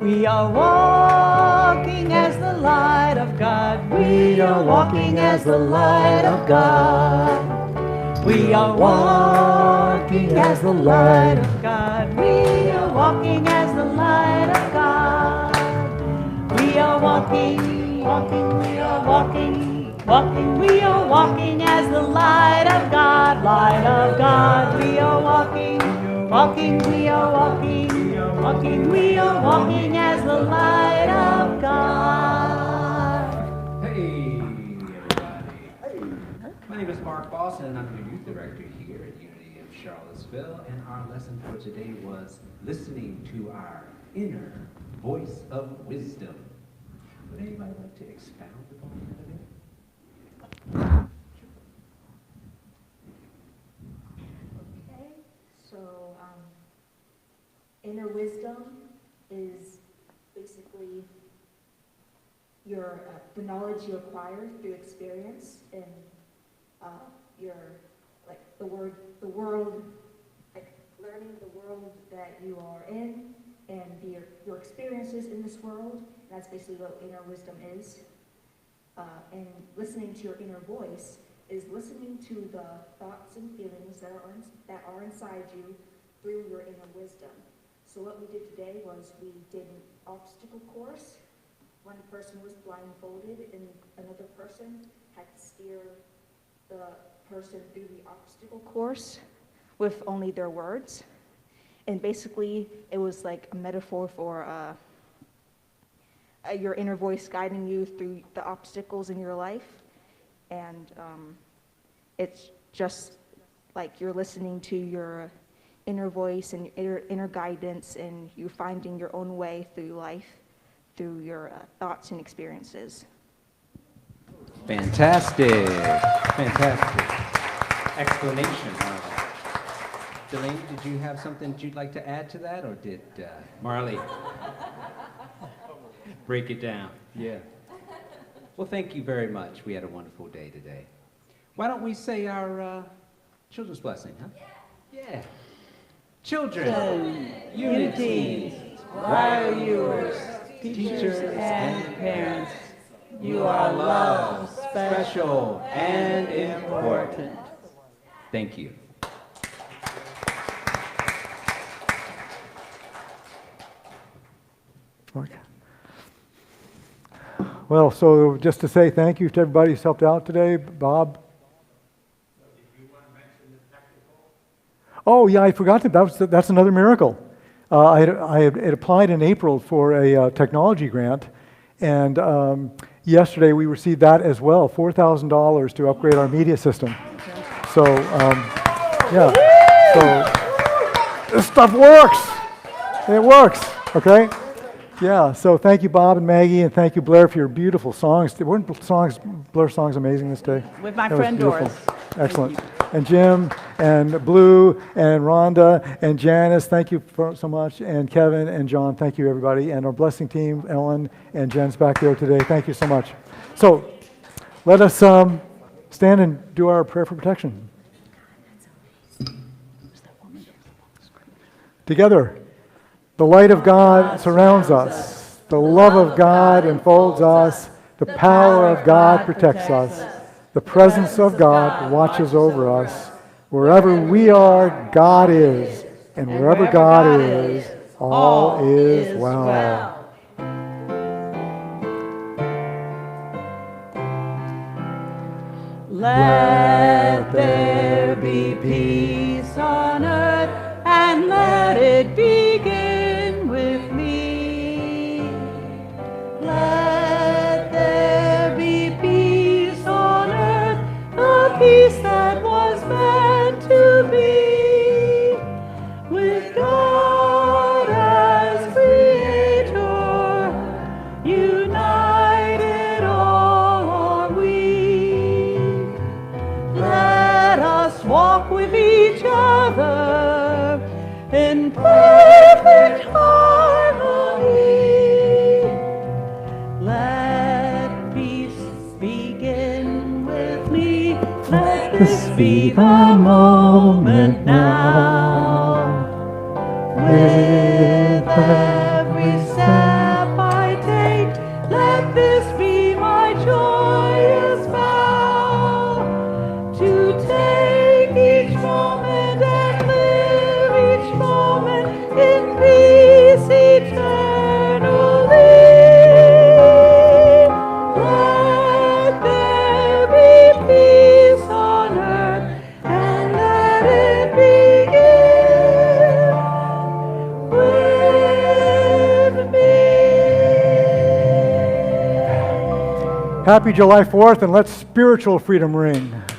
We are walking as the light of God. We are walking as the light of God. We are walking as the light of God. We are walking as the light of God. We are walking, walking, we are walking, walking, we are walking as the light of God, light of God. We are walking, walking, we are walking, walking, we are walking as the light of God. Hey, everybody. My name is Mark Boss, and I'm the youth director here at Unity of Charlottesville. And our lesson for today was listening to our inner voice of wisdom. Would anybody like to expound upon that a bit? Okay, so inner wisdom is basically your the knowledge you acquire through experience and your like the world, like learning the world that you are in and your experiences in this world. That's basically what inner wisdom is. And listening to your inner voice is listening to the thoughts and feelings that are inside you through your inner wisdom. So what we did today was we did an obstacle course. One person was blindfolded and another person had to steer the person through the obstacle course with only their words. And basically it was like a metaphor for your inner voice guiding you through the obstacles in your life. And it's just like you're listening to your inner voice and inner guidance, and you finding your own way through life through your thoughts and experiences. Fantastic. Fantastic explanation. Delaney, did you have something that you'd like to add to that, or did Marley break it down? Yeah. Well, thank you very much. We had a wonderful day today. Why don't we say our children's blessing, huh? Yeah. Children, unity, while yours, teachers and parents, you are loved, special, and important. Thank you. Well, so just to say thank you to everybody who's helped out today. Bob? Oh, yeah, I forgot that. That's another miracle. I had applied in April for a technology grant, and yesterday we received that as well, $4,000 to upgrade our media system. So, yeah, so this stuff works. It works, okay? Yeah, so thank you, Bob and Maggie, and thank you, Blair, for your beautiful songs. Weren't Blair's songs amazing this day? With my That was friend beautiful. Doris. Excellent. And Jim, and Blue, and Rhonda, and Janice, thank you so much. And Kevin, and John, thank you, everybody. And our blessing team, Ellen, and Jen's back there today. Thank you so much. So let us stand and do our prayer for protection. Together. The light of God surrounds us. The love of God enfolds us. The power of God protects us. The presence of God watches over us. Wherever we are, God is. And wherever God is, all is well. Let there be peace on earth, and let it begin with me. Let there be peace on earth, the peace that was meant to be. With God as Creator, united all are we. Let us walk with each other in perfect harmony. Let peace begin with me. Let this be the moment now. With every step I take, let this be my joyous vow. To take each moment and live each moment in peace eternally. Let there be peace on earth, and let it begin with me. Happy July 4th, and let spiritual freedom ring.